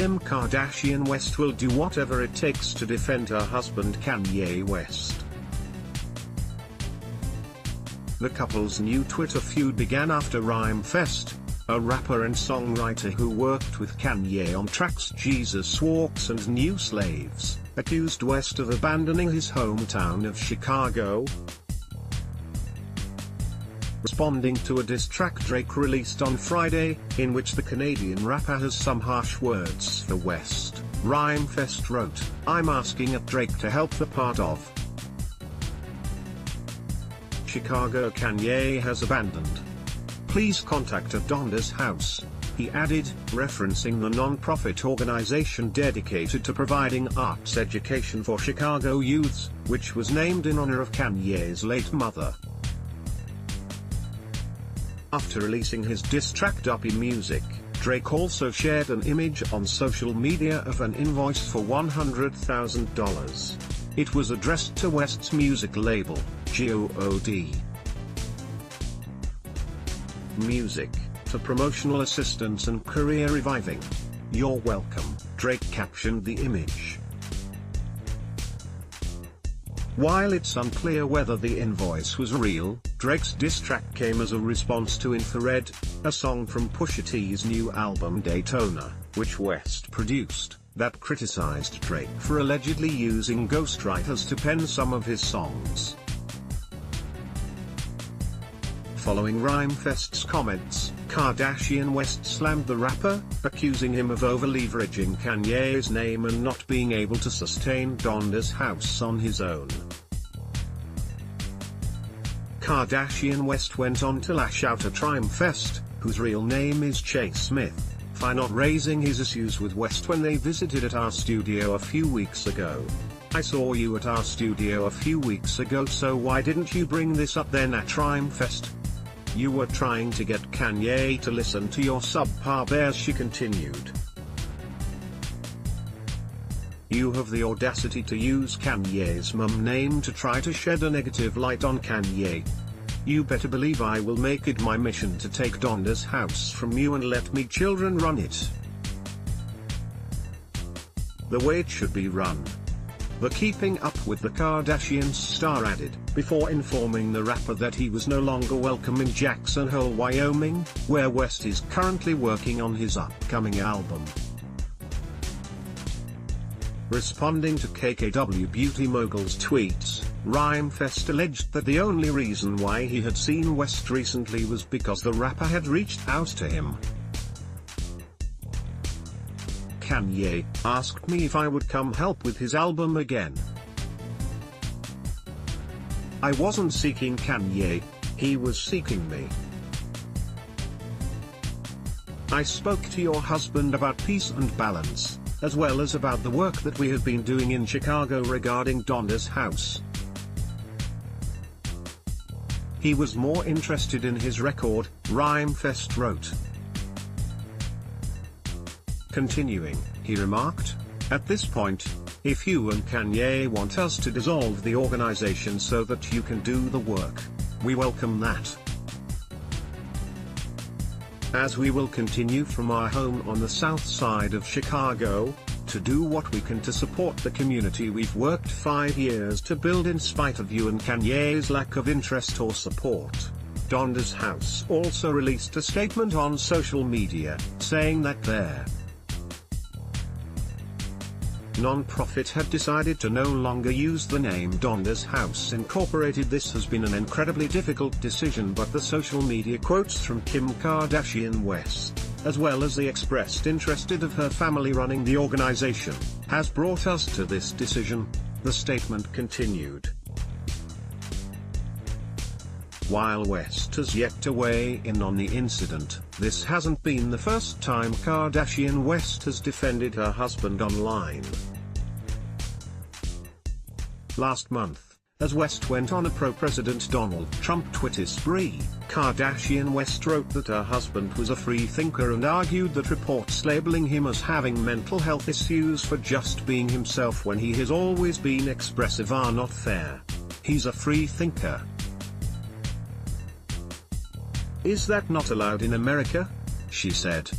Kim Kardashian West will do whatever it takes to defend her husband Kanye West. The couple's new Twitter feud began after Rhymefest, a rapper and songwriter who worked with Kanye on tracks Jesus Walks and New Slaves, accused West of abandoning his hometown of Chicago. Responding to a diss track Drake released on Friday, in which the Canadian rapper has some harsh words for West, Rhymefest wrote, "I'm asking at Drake to help the part of Chicago Kanye has abandoned. Please contact at Donda's house," he added, referencing the non-profit organization dedicated to providing arts education for Chicago youths, which was named in honor of Kanye's late mother. After releasing his diss track Duppy Music, Drake also shared an image on social media of an invoice for $100,000. It was addressed to West's music label, God Music, for promotional assistance and career reviving. "You're welcome," Drake captioned the image. While it's unclear whether the invoice was real, Drake's diss track came as a response to Infrared, a song from Pusha T's new album Daytona, which West produced, that criticized Drake for allegedly using ghostwriters to pen some of his songs. Following Rhymefest's comments, Kardashian West slammed the rapper, accusing him of over-leveraging Kanye's name and not being able to sustain Donda's house on his own. Kardashian West went on to lash out at Rhymefest, whose real name is Chase Smith, for not raising his issues with West when they visited at our studio a few weeks ago. "I saw you at our studio a few weeks ago, so why didn't you bring this up then at Rhymefest? You were trying to get Kanye to listen to your subpar bears," she continued. "You have the audacity to use Kanye's mum name to try to shed a negative light on Kanye. You better believe I will make it my mission to take Donda's house from you and let me children run it the way it should be run." The Keeping Up with the Kardashians star added, before informing the rapper that he was no longer welcome in Jackson Hole, Wyoming, where West is currently working on his upcoming album. Responding to KKW Beauty Mogul's tweets, Rhymefest alleged that the only reason why he had seen West recently was because the rapper had reached out to him. "Kanye asked me if I would come help with his album again. I wasn't seeking Kanye, he was seeking me. I spoke to your husband about peace and balance, as well as about the work that we have been doing in Chicago regarding Donda's house. He was more interested in his record," Rhymefest wrote. Continuing, he remarked, "At this point, if you and Kanye want us to dissolve the organization so that you can do the work, we welcome that. As we will continue from our home on the south side of Chicago, to do what we can to support the community we've worked 5 years to build in spite of you and Kanye's lack of interest or support." Donda's house also released a statement on social media, saying that their non-profit had decided to no longer use the name Donda's House Incorporated. "This has been an incredibly difficult decision, but the social media quotes from Kim Kardashian West, as well as the expressed interest of her family running the organization, has brought us to this decision," the statement continued. While West has yet to weigh in on the incident, this hasn't been the first time Kardashian West has defended her husband online. Last month, as West went on a pro-President Donald Trump Twitter spree, Kardashian West wrote that her husband was a free thinker and argued that reports labeling him as having mental health issues for just being himself when he has always been expressive are not fair. "He's a free thinker. Is that not allowed in America?" she said.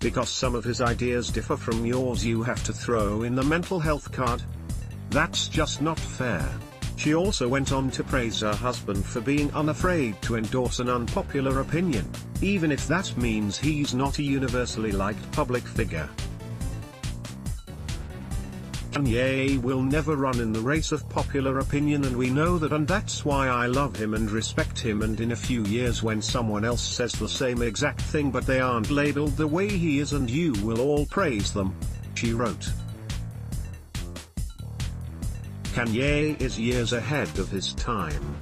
because some of his ideas differ from yours you have to throw in the mental health card? That's just not fair. She also went on to praise her husband for being unafraid to endorse an unpopular opinion, even if that means he's not a universally liked public figure. Kanye will never run in the race of popular opinion, and we know that, and that's why I love him and respect him, and in a few years when someone else says the same exact thing but they aren't labeled the way he is, and you will all praise them, she wrote. Kanye is years ahead of his time.